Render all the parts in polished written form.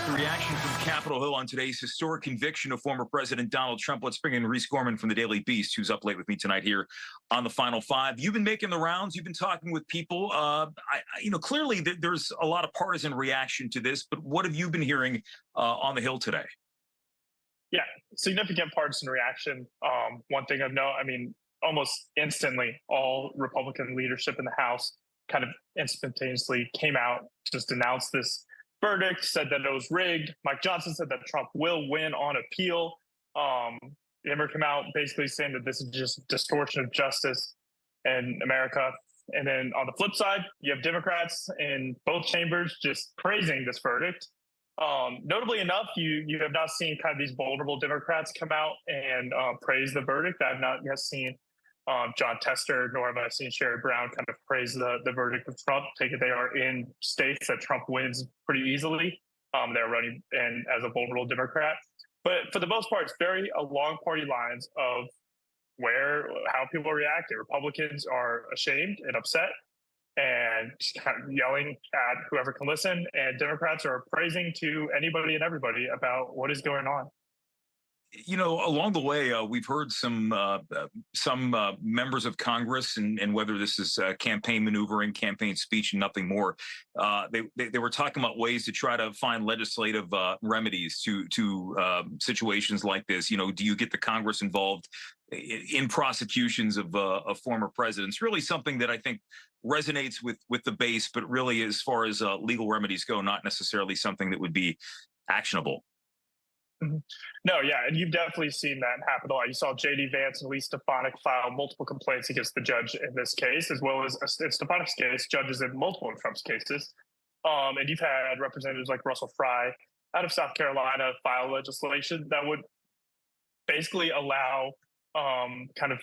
The reaction from Capitol Hill on today's historic conviction of former President Donald Trump. Let's bring in Reese Gorman from the Daily Beast, who's up late with me tonight here on the Final Five. You've been making the rounds. You've been talking with people. Clearly there's a lot of partisan reaction to this, but what have you been hearing on the Hill today? Yeah, significant partisan reaction. One thing of note, almost instantly, all Republican leadership in the House kind of instantaneously came out, just announced this verdict, said that it was rigged. Mike Johnson said that Trump will win on appeal. Emmer came out basically saying that this is just distortion of justice in America. And then on the flip side, you have Democrats in both chambers just praising this verdict. Notably enough, you have not seen kind of these vulnerable Democrats come out and praise the verdict. I have not yet seen John Tester, nor have I seen Sherrod Brown kind of praise the verdict of Trump. Take it they are in states that Trump wins pretty easily. They're running in as a vulnerable Democrat. But for the most part, it's very along party lines of how people are reacting. Republicans are ashamed and upset and just kind of yelling at whoever can listen. And Democrats are praising to anybody and everybody about what is going on. You know, along the way, we've heard some members of Congress, and whether this is campaign maneuvering, campaign speech, and nothing more, they were talking about ways to try to find legislative remedies to situations like this. You know, do you get the Congress involved in prosecutions of former presidents? Really something that I think resonates with the base, but really, as far as legal remedies go, not necessarily something that would be actionable. Mm-hmm. No, yeah, and you've definitely seen that happen a lot. You saw J.D. Vance and Lee Stefanik file multiple complaints against the judge in this case, as well as in Stefanik's case, judges in multiple of Trump's cases. And you've had representatives like Russell Fry out of South Carolina file legislation that would basically allow kind of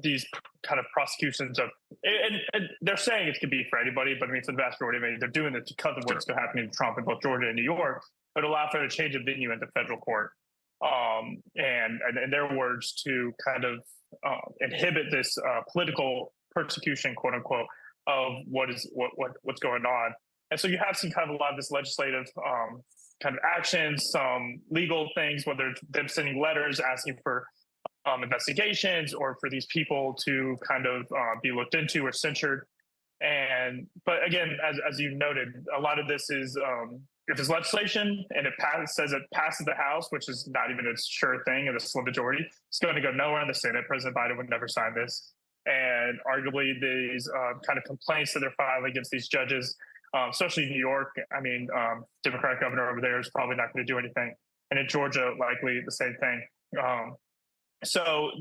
these kind of prosecutions of, and they're saying it could be for anybody, but I mean, for the vast majority, they're doing it because of what's happening to Trump in both Georgia and New York. But allow for a change of venue into federal court, and in their words, to kind of inhibit this political persecution, quote unquote, of what's going on. And so you have seen kind of a lot of this legislative kind of actions, some legal things, whether it's them sending letters asking for investigations or for these people to kind of be looked into or censured. But again, as you noted, a lot of this is. If it's legislation and it says it passes the House, which is not even a sure thing in a slim majority, it's going to go nowhere in the Senate. President Biden would never sign this. And arguably these kind of complaints that they're filing against these judges, especially in New York, Democratic governor over there is probably not going to do anything. And in Georgia, likely the same thing. So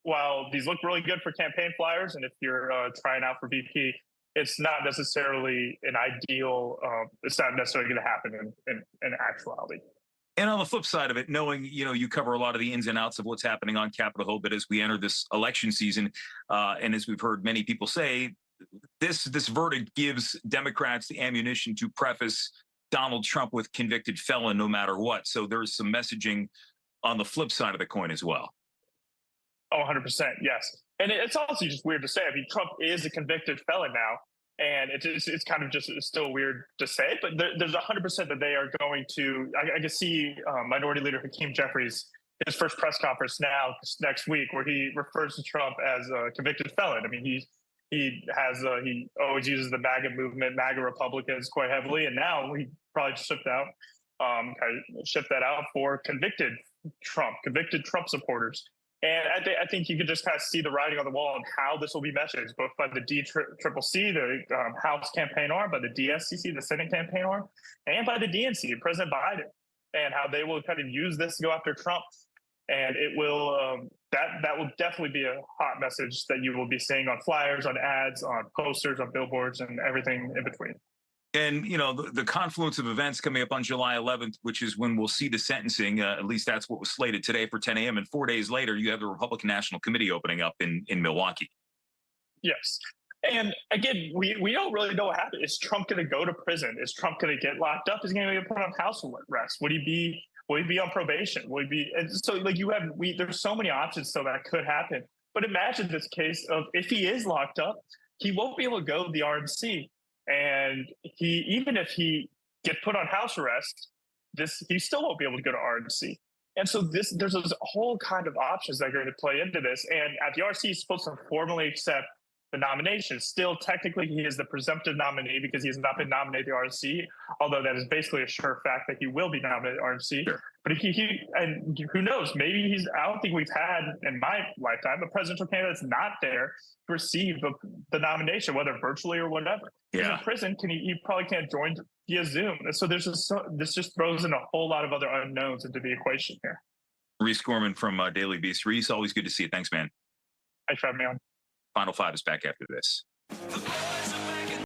while these look really good for campaign flyers, and if you're trying out for VP, it's not necessarily an ideal, it's not necessarily going to happen in actuality. And on the flip side of it, knowing, you cover a lot of the ins and outs of what's happening on Capitol Hill, but as we enter this election season, and as we've heard many people say, this verdict gives Democrats the ammunition to preface Donald Trump with convicted felon no matter what. So there's some messaging on the flip side of the coin as well. Oh, 100%, yes. And it's also just weird to say. I mean, Trump is a convicted felon now, and it's kind of just still weird to say. But there's 100% that they are going to. I can see Minority Leader Hakeem Jeffries, his first press conference next week, where he refers to Trump as a convicted felon. I mean, he always uses the MAGA movement, MAGA Republicans quite heavily, and now he probably just shift that out for convicted Trump supporters. And I think you could just kind of see the writing on the wall on how this will be messaged, both by the DCCC, the House campaign arm, by the DSCC, the Senate campaign arm, and by the DNC, President Biden, and how they will kind of use this to go after Trump. And it will that will definitely be a hot message that you will be seeing on flyers, on ads, on posters, on billboards, and everything in between. And, the confluence of events coming up on July 11th, which is when we'll see the sentencing, at least that's what was slated today for 10 a.m. And 4 days later, you have the Republican National Committee opening up in Milwaukee. Yes. And again, we don't really know what happened. Is Trump going to go to prison? Is Trump going to get locked up? Is he going to get put on house arrest? Would he be on probation? Would he be? And so there's so many options so that could happen. But imagine this case of if he is locked up, he won't be able to go to the RNC. And even if he gets put on house arrest, he still won't be able to go to RNC. And so there's a whole kind of options that are going to play into this. And at the RNC, he's supposed to formally accept the nomination. Still, technically, he is the presumptive nominee because he has not been nominated to the RNC, although that is basically a sure fact that he will be nominated to RNC. Sure. But and who knows, maybe I don't think we've had in my lifetime a presidential candidate that's not there to receive the nomination, whether virtually or whatever. Yeah. He's in prison, he probably can't join via Zoom. And so this just throws in a whole lot of other unknowns into the equation here. Reese Gorman from Daily Beast. Reese, always good to see you. Thanks, man. Thanks for having me on. Final Five is back after this.